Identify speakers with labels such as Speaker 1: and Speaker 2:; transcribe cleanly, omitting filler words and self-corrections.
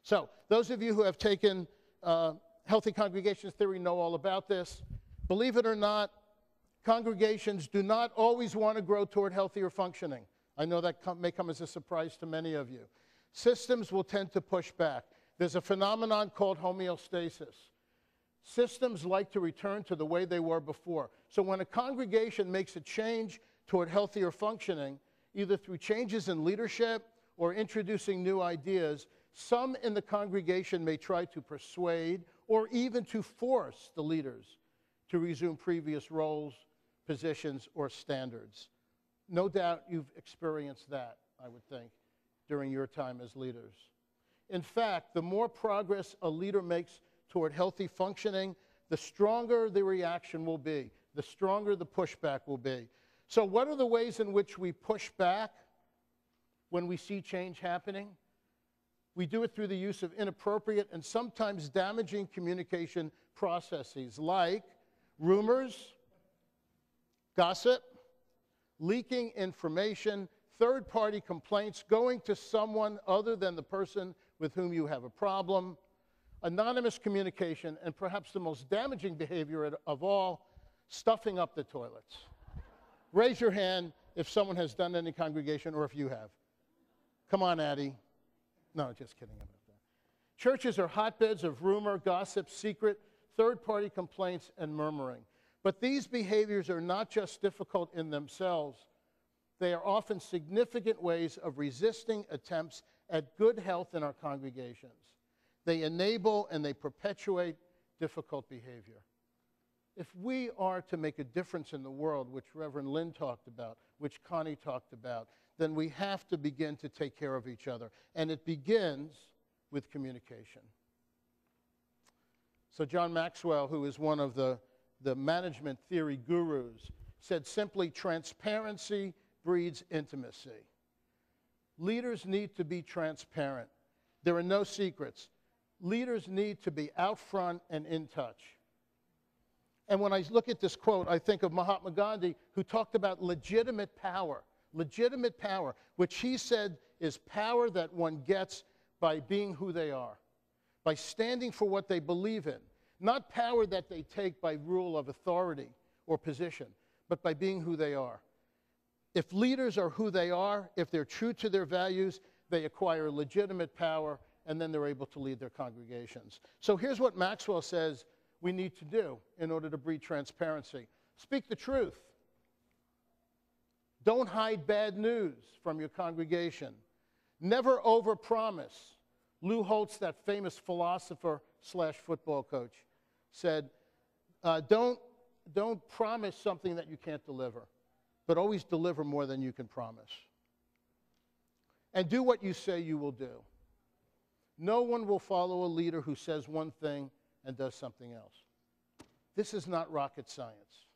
Speaker 1: So those of you who have taken healthy congregations theory know all about this. Believe it or not, congregations do not always want to grow toward healthier functioning. I know that may come as a surprise to many of you. Systems will tend to push back. There's a phenomenon called homeostasis. Systems like to return to the way they were before. So when a congregation makes a change toward healthier functioning, either through changes in leadership or introducing new ideas, some in the congregation may try to persuade or even to force the leaders to resume previous roles, positions, or standards. No doubt you've experienced that, I would think, during your time as leaders. In fact, the more progress a leader makes toward healthy functioning, the stronger the reaction will be, the stronger the pushback will be. So what are the ways in which we push back when we see change happening? We do it through the use of inappropriate and sometimes damaging communication processes like rumors, gossip, leaking information, third-party complaints, going to someone other than the person with whom you have a problem, anonymous communication, and perhaps the most damaging behavior of all, stuffing up the toilets. Raise your hand if someone has done any congregation or if you have. Come on, Addie. No, just kidding about that. Churches are hotbeds of rumor, gossip, secret, third-party complaints, and murmuring. But these behaviors are not just difficult in themselves. They are often significant ways of resisting attempts at good health in our congregations. They enable and they perpetuate difficult behavior. If we are to make a difference in the world, which Reverend Lynn talked about, which Connie talked about, then we have to begin to take care of each other. And it begins with communication. So John Maxwell, who is one of the management theory gurus, said simply, transparency breeds intimacy. Leaders need to be transparent. There are no secrets. Leaders need to be out front and in touch. And when I look at this quote, I think of Mahatma Gandhi, who talked about legitimate power, which he said is power that one gets by being who they are, by standing for what they believe in, not power that they take by rule of authority or position, but by being who they are. If leaders are who they are, if they're true to their values, they acquire legitimate power, and then they're able to lead their congregations. So here's what Maxwell says we need to do in order to breed transparency. Speak the truth. Don't hide bad news from your congregation. Never overpromise. Lou Holtz, that famous philosopher / football coach, said, don't promise something that you can't deliver, but always deliver more than you can promise. And do what you say you will do. No one will follow a leader who says one thing and does something else. This is not rocket science.